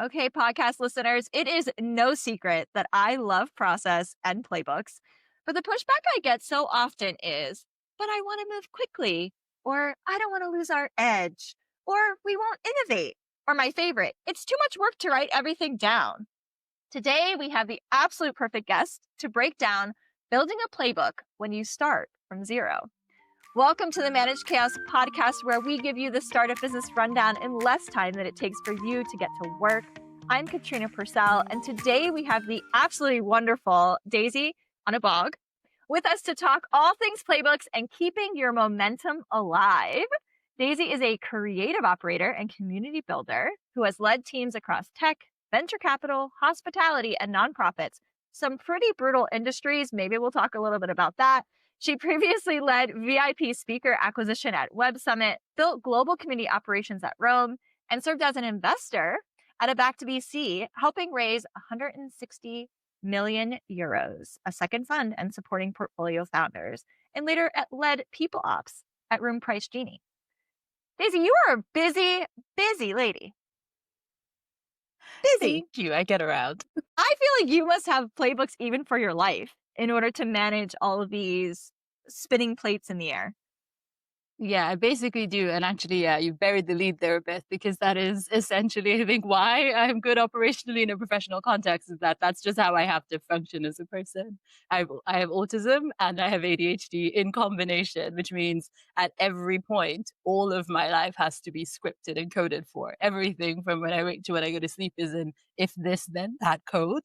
Okay, podcast listeners, it is no secret that I love process and playbooks, but the pushback I get so often is, but I want to move quickly, or I don't want to lose our edge, or we won't innovate, or my favorite, it's too much work to write everything down. Today, we have the absolute perfect guest to break down building a playbook when you start from zero. Welcome to the Managed Chaos podcast, where we give you the startup business rundown in less time than it takes for you to get to work. I'm Katrina Purcell, and today we have the absolutely wonderful Daisy Onubogu with us to talk all things playbooks and keeping your momentum alive. Daisy is a creative operator and community builder who has led teams across tech, venture capital, hospitality, and nonprofits. Some pretty brutal industries. Maybe we'll talk a little bit about that. She previously led VIP speaker acquisition at Web Summit, built global community operations at Rome, and served as an investor at a Back to VC, helping raise 160 million euros, a second fund, and supporting portfolio founders, and later led people ops at RoomPriceGenie. Daisy, you are a busy lady. Busy. Thank you. I get around. I feel like you must have playbooks even for your life in order to manage all of these spinning plates in the air. Yeah, I basically do. And actually, yeah, you buried the lead there a bit, because that is essentially, I think, why I'm good operationally in a professional context, is that that's just how I have to function as a person. I have autism and I have ADHD in combination, which means at every point, all of my life has to be scripted and coded for. Everything from when I wake to when I go to sleep is in if this, then that code.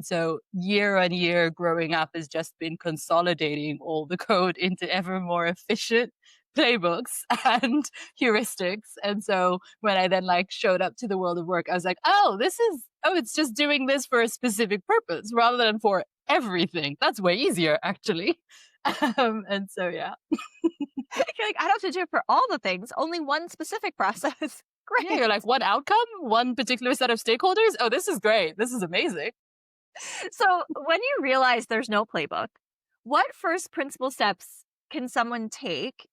So year on year growing up has just been consolidating all the code into ever more efficient playbooks and heuristics. And so when I then showed up to the world of work, I was like, it's just doing this for a specific purpose rather than for everything. That's way easier, actually. And so, yeah. I feel like I don't have to do it for all the things, only one specific process. Great. Yeah, you're like, one outcome, one particular set of stakeholders. Oh, this is great. This is amazing. So when you realize there's no playbook, what first principle steps can someone take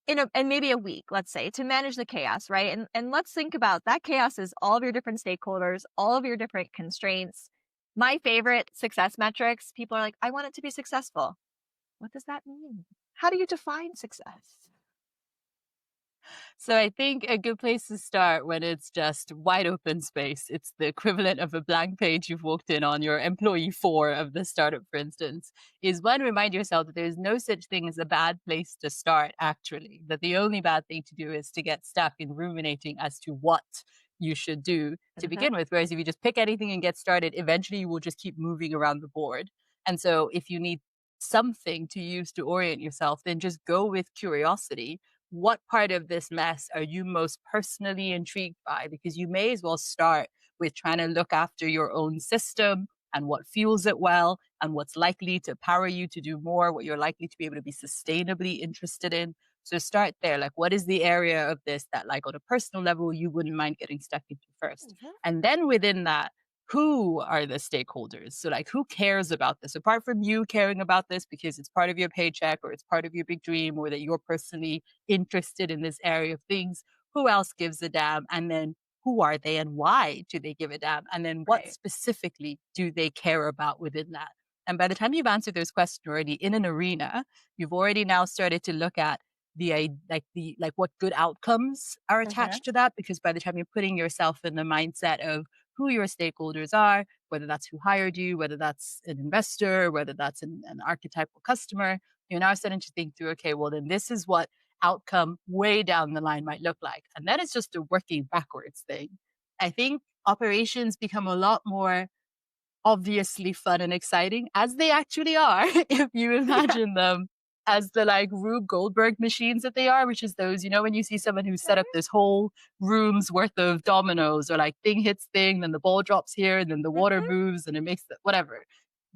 in maybe a week, let's say, to manage the chaos, right? And let's think about that chaos is all of your different stakeholders, all of your different constraints. My favorite success metrics, people are like, I want it to be successful. What does that mean? How do you define success? So I think a good place to start when it's just wide open space, it's the equivalent of a blank page you've walked in on your employee 4 of the startup, for instance, is one, remind yourself that there's no such thing as a bad place to start, actually, that the only bad thing to do is to get stuck in ruminating as to what you should do to begin with. Whereas if you just pick anything and get started, eventually you will just keep moving around the board. And so if you need something to use to orient yourself, then just go with curiosity. What part of this mess are you most personally intrigued by? Because you may as well start with trying to look after your own system and what fuels it well and what's likely to power you to do more, what you're likely to be able to be sustainably interested in. So start there. Like, what is the area of this that, on a personal level, you wouldn't mind getting stuck into first? And then within that, who are the stakeholders? So who cares about this? Apart from you caring about this because it's part of your paycheck or it's part of your big dream or that you're personally interested in this area of things, who else gives a damn? And then who are they and why do they give a damn? And then what specifically do they care about within that? And by the time you've answered those questions already in an arena, you've already now started to look at what good outcomes are attached to that, because by the time you're putting yourself in the mindset of who your stakeholders are, whether that's who hired you, whether that's an investor, whether that's an archetypal customer, you're now starting to think through, okay, well, then this is what outcome way down the line might look like. And then it's just a working backwards thing. I think operations become a lot more obviously fun and exciting, as they actually are, if you imagine them as the Rube Goldberg machines that they are, which is those, when you see someone who's set up this whole room's worth of dominoes, or thing hits thing, then the ball drops here, and then the water moves and it makes whatever.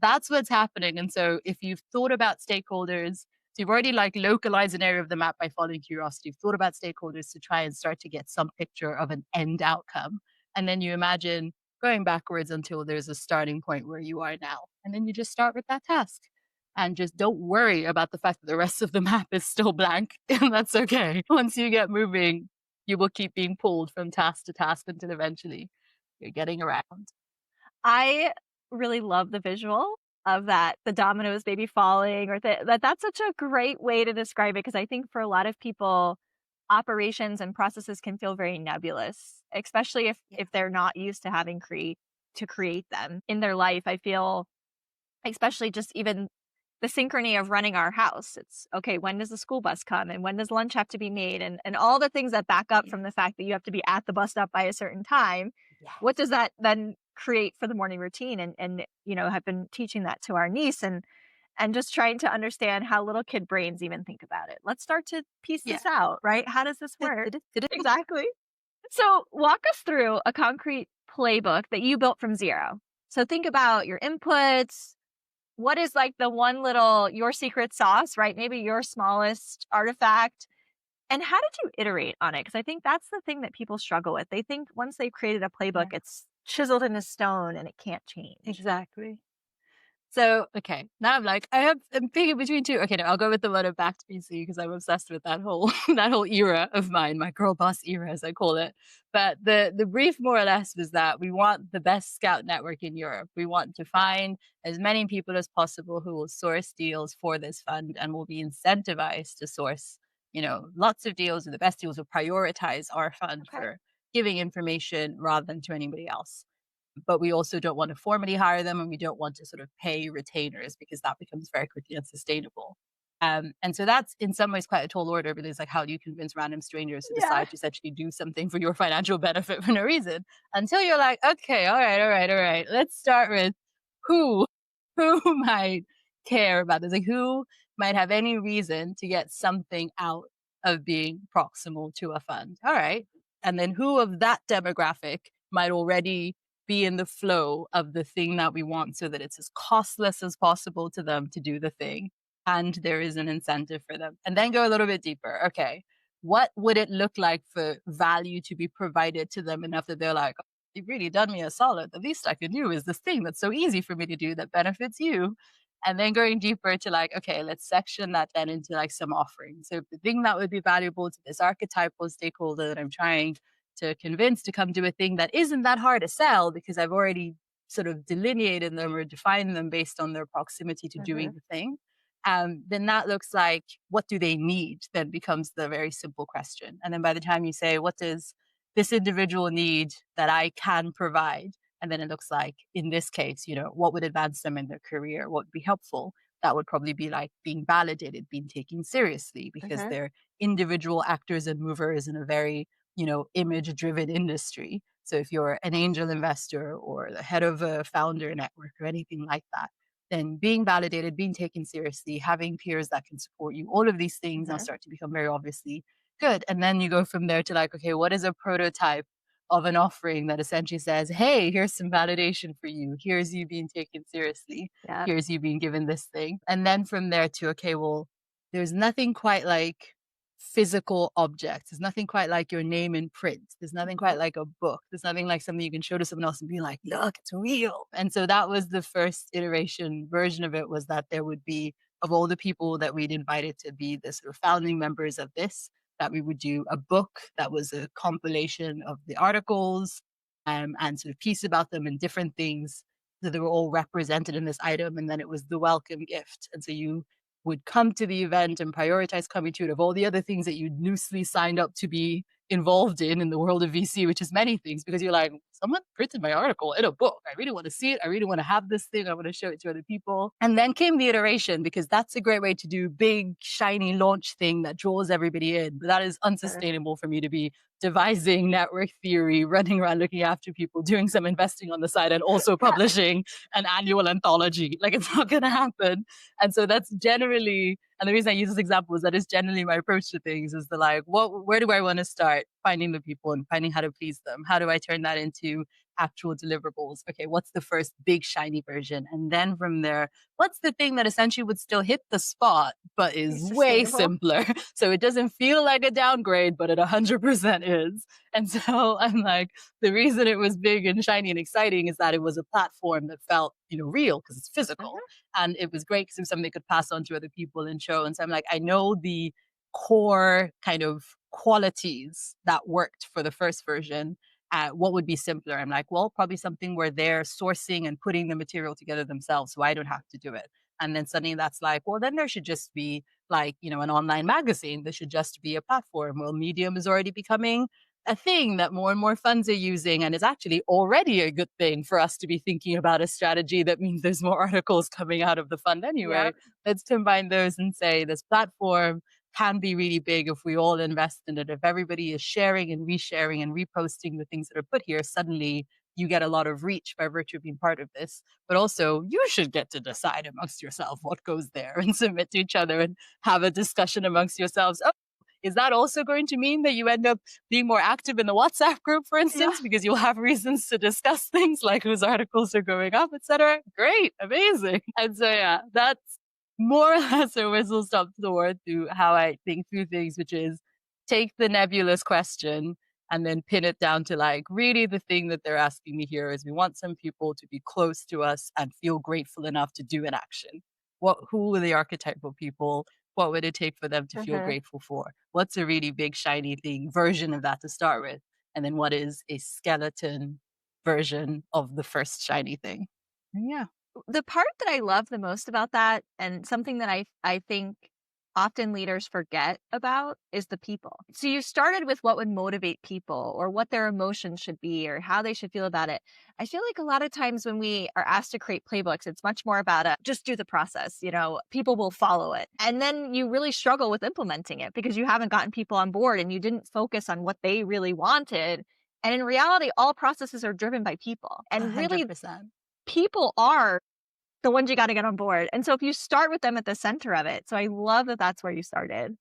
That's what's happening. And so if you've thought about stakeholders, so you've already localized an area of the map by following curiosity, you've thought about stakeholders to try and start to get some picture of an end outcome. And then you imagine going backwards until there's a starting point where you are now. And then you just start with that task. And just don't worry about the fact that the rest of the map is still blank. And that's okay. Once you get moving, you will keep being pulled from task to task until eventually you're getting around. I really love the visual of that, the dominoes maybe falling or that's such a great way to describe it because I think for a lot of people, operations and processes can feel very nebulous, especially Yeah. if they're not used to having to create them in their life. I feel especially just even the synchrony of running our house. It's okay, when does the school bus come and when does lunch have to be made and all the things that back up from Yeah. the fact that you have to be at the bus stop by a certain time. What Yes. does that then create for the morning routine? And have been teaching that to our niece and just trying to understand how little kid brains even think about it. Let's start to piece Yeah. this out, right? How does this work? Du-du-du-du-du. Exactly. So walk us through a concrete playbook that you built from zero. So think about your inputs, what is like the one little your secret sauce, right? Maybe your smallest artifact. And how did you iterate on it? Because I think that's the thing that people struggle with. They think once they've created a playbook, Yeah, it's chiseled in a stone and it can't change. exactly. So, okay, now I'm picking between two. Okay, no, I'll go with the one of back to BC because I'm obsessed with that whole that whole era of mine, my girl boss era, as I call it. But the brief, more or less, was that we want the best scout network in Europe. We want to find as many people as possible who will source deals for this fund and will be incentivized to source, lots of deals, and the best deals will prioritize our fund Okay. for giving information rather than to anybody else. But we also don't want to formally hire them, and we don't want to sort of pay retainers because that becomes very quickly unsustainable. And so that's in some ways quite a tall order because like how do you convince random strangers to Yeah. decide to essentially do something for your financial benefit for no reason until you're like, okay, all right, let's start with who who might care about this, like who might have any reason to get something out of being proximal to a fund. All right. And then who of that demographic might already be in the flow of the thing that we want so that it's as costless as possible to them to do the thing and there is an incentive for them. And then go a little bit deeper. Okay, what would it look like for value to be provided to them enough that they're like, you've really done me a solid. The least I can do is this thing that's so easy for me to do that benefits you. And then going deeper to like, okay, let's section that then into like some offerings. So the thing that would be valuable to this archetypal stakeholder that I'm trying to convince to come do a thing that isn't that hard to sell because I've already sort of delineated them or defined them based on their proximity to Mhm. doing the thing. Then that looks like what do they need? Then becomes the very simple question. And then by the time you say, what does this individual need that I can provide? And then it looks like, in this case, what would advance them in their career? What would be helpful? That would probably be like being validated, being taken seriously because Mhm. they're individual actors and movers in a very image driven industry. So if you're an angel investor or the head of a founder network or anything like that, then being validated, being taken seriously, having peers that can support you, all of these things now Mhm. start to become very obviously good. And then you go from there to like, okay, what is a prototype of an offering that essentially says, hey, here's some validation for you. Here's you being taken seriously. Yeah. Here's you being given this thing. And then from there to, okay, well, there's nothing quite like physical objects. There's nothing quite like your name in print. There's nothing Mhm. quite like a book. There's nothing like something you can show to someone else and be like, look, it's real. And so that was the first iteration version of it, was that there would be, of all the people that we'd invited to be the sort of founding members of this, that we would do a book that was a compilation of the articles and sort of piece about them and different things. So they were all represented in this item. And then it was the welcome gift. And so you would come to the event and prioritize coming to it of all the other things that you loosely signed up to be involved in the world of VC, which is many things, because you're like, someone printed my article in a book. I really want to see it. I really want to have this thing. I want to show it to other people. And then came the iteration, because that's a great way to do big, shiny launch thing that draws everybody in. But that is Sure. unsustainable for me to be devising network theory, running around looking after people, doing some investing on the side, and also Yeah. publishing an annual anthology. Like, it's not going to happen. And so that's generally, and the reason I use this example is that is generally my approach to things, is the like, where do I want to start finding the people and finding how to please them? How do I turn that into actual deliverables? Okay, what's the first big shiny version? And then from there, what's the thing that essentially would still hit the spot, but Be is way sustainable. simpler? So it doesn't feel like a downgrade, but it 100% is. And so I'm like, the reason it was big and shiny and exciting is that it was a platform that felt, real because it's physical. Mhm. And it was great because it was something they could pass on to other people and show. And so I'm like, I know the core kind of qualities that worked for the first version. what would be simpler? I'm like, well, probably something where they're sourcing and putting the material together themselves, so I don't have to do it. And then suddenly that's like, well, then there should just be like, an online magazine. There should just be a platform. Well, Medium is already becoming a thing that more and more funds are using. And it's actually already a good thing for us to be thinking about a strategy that means there's more articles coming out of the fund Yep. anyway. Let's combine those and say this platform can be really big if we all invest in it. If everybody is sharing and resharing and reposting the things that are put here, suddenly you get a lot of reach by virtue of being part of this. But also, you should get to decide amongst yourself what goes there and submit to each other and have a discussion amongst yourselves. Oh, is that also going to mean that you end up being more active in the WhatsApp group, for Yeah. instance, because you'll have reasons to discuss things like whose articles are going up, etc.? Great, amazing. And so, yeah, that's more or less a whistle stop tour to how I think through things, which is take the nebulous question and then pin it down to like really the thing that they're asking me here is we want some people to be close to us and feel grateful enough to do an action. Who are the archetypal people? What would it take for them to feel Mhm. grateful for? What's a really big shiny thing version of that to start with? And then what is a skeleton version of the first shiny thing? And yeah. The part that I love the most about that, and something that I think often leaders forget about, is the people. So you started with what would motivate people or what their emotions should be or how they should feel about it. I feel like a lot of times when we are asked to create playbooks, it's much more about a just do the process, people will follow it. And then you really struggle with implementing it because you haven't gotten people on board and you didn't focus on what they really wanted. And in reality, all processes are driven by people. And really, 100%. people are the ones you gotta get on board, and so if you start with them at the center of it, so I love that that's where you started.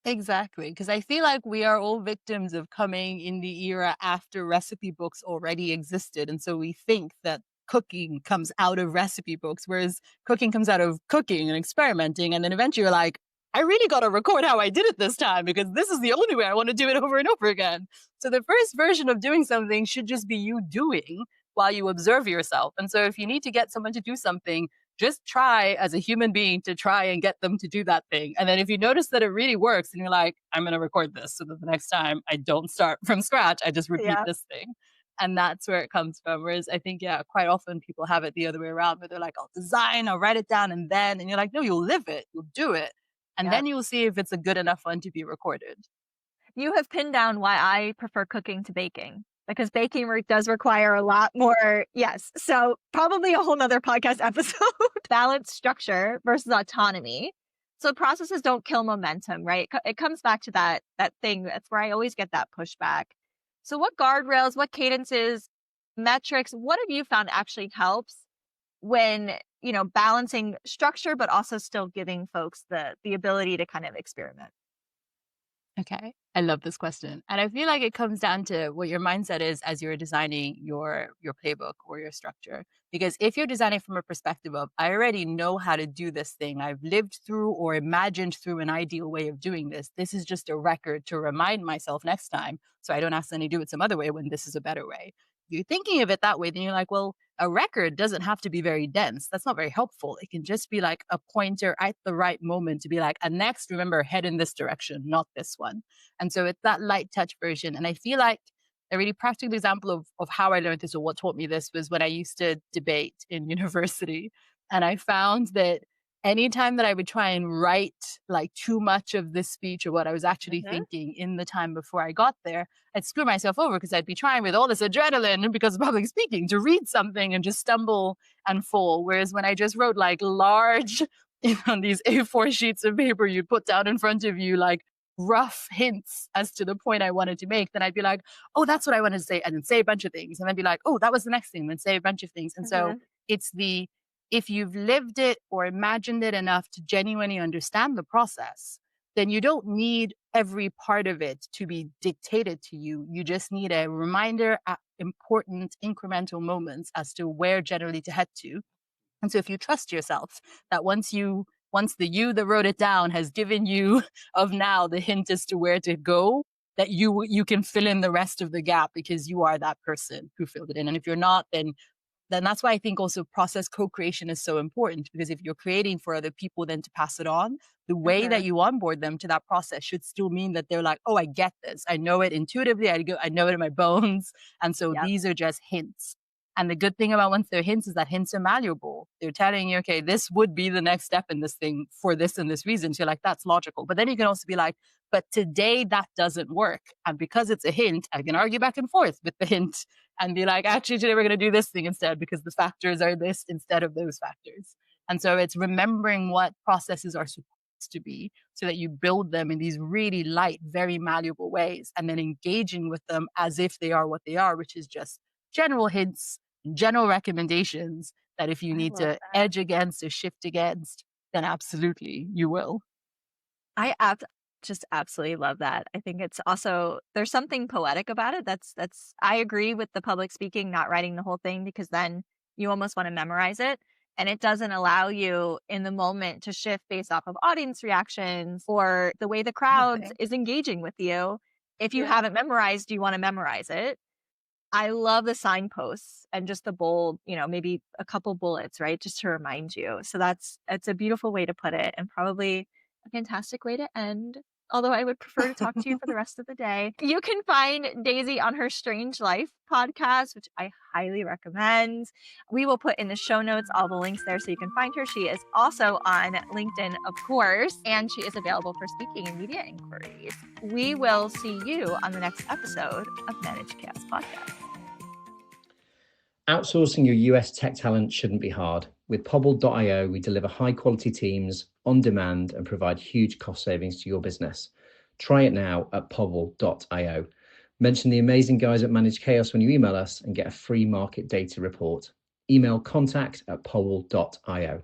Exactly, because I feel like we are all victims of coming in the era after recipe books already existed. And so we think that cooking comes out of recipe books, whereas cooking comes out of cooking and experimenting. And then eventually you're like, I really got to record how I did it this time because this is the only way I want to do it over and over again. So the first version of doing something should just be you doing while you observe yourself. And so if you need to get someone to do something, just try as a human being to try and get them to do that thing. And then if you notice that it really works and you're like, I'm going to record this so that the next time I don't start from scratch, I just repeat Yeah, this thing. And that's where it comes from. Whereas I think, yeah, quite often people have it the other way around where they're like, I'll design, I'll write it down and you're like, no, you'll live it, you'll do it. And yeah. then you'll see if it's a good enough one to be recorded. You have pinned down why I prefer cooking to baking, because baking does require a lot more. Yes, so probably a whole nother podcast episode. Balance structure versus autonomy. So processes don't kill momentum, right? It comes back to that thing. That's where I always get that pushback. So what guardrails, what cadences, metrics, what have you found actually helps when, balancing structure, but also still giving folks the ability to kind of experiment? Okay. I love this question. And I feel like it comes down to what your mindset is as you're designing your playbook or your structure. Because if you're designing from a perspective of I already know how to do this thing, I've lived through or imagined through an ideal way of doing this. This is just a record to remind myself next time so I don't accidentally do it some other way when this is a better way. You're thinking of it that way, then you're like, well, a record doesn't have to be very dense. That's not very helpful. It can just be like a pointer at the right moment to be like, and next, remember, head in this direction, not this one. And so it's that light touch version. And I feel like a really practical example of how I learned this or what taught me this was when I used to debate in university. And I found that anytime that I would try and write like too much of this speech or what I was actually Mhm. thinking in the time before I got there, I'd screw myself over because I'd be trying with all this adrenaline because of public speaking to read something and just stumble and fall. Whereas when I just wrote like large, on these A4 sheets of paper you'd put down in front of you, like rough hints as to the point I wanted to make, then I'd be like, oh, that's what I wanted to say, and then say a bunch of things. And then be like, oh, that was the next thing, then say a bunch of things. And so Mhm. it's if you've lived it or imagined it enough to genuinely understand the process, then you don't need every part of it to be dictated to you. You just need a reminder at important incremental moments as to where generally to head to. And so if you trust yourself that once the you that wrote it down has given you of now the hint as to where to go, that you can fill in the rest of the gap because you are that person who filled it in. And if you're not, then then that's why I think also process co-creation is so important, because if you're creating for other people then to pass it on, the way that you onboard them to that process should still mean that they're like, oh, I get this. I know it intuitively. I know it in my bones. And so Yep. these are just hints. And the good thing about once they're hints is that hints are malleable. They're telling you, okay, this would be the next step in this thing for this and this reason. So you're like, that's logical. But then you can also be like, but today that doesn't work. And because it's a hint, I can argue back and forth with the hint and be like, actually, today we're going to do this thing instead because the factors are this instead of those factors. And so it's remembering what processes are supposed to be so that you build them in these really light, very malleable ways, and then engaging with them as if they are what they are, which is just general hints, general recommendations that if you I need love to that. edge against or shift against, then absolutely you will. Just absolutely love that. I think it's also there's something poetic about it. That's I agree with the public speaking, not writing the whole thing because then you almost want to memorize it. And it doesn't allow you in the moment to shift based off of audience reactions or the way the crowd Nothing. is engaging with you. If you Yeah. haven't memorized, you want to memorize it. I love the signposts and just the bold, maybe a couple bullets, right? Just to remind you. So it's a beautiful way to put it and probably a fantastic way to end. Although I would prefer to talk to you for the rest of the day. You can find Daisy on her Strange Life podcast, which I highly recommend. We will put in the show notes all the links there so you can find her. She is also on LinkedIn, of course, and she is available for speaking and media inquiries. We will see you on the next episode of Managed Chaos Podcast. Outsourcing your US tech talent shouldn't be hard. With Pobble.io, we deliver high quality teams on demand and provide huge cost savings to your business. Try it now at Pobble.io. Mention the amazing guys at Managed Chaos when you email us and get a free market data report. Email contact@Pobble.io.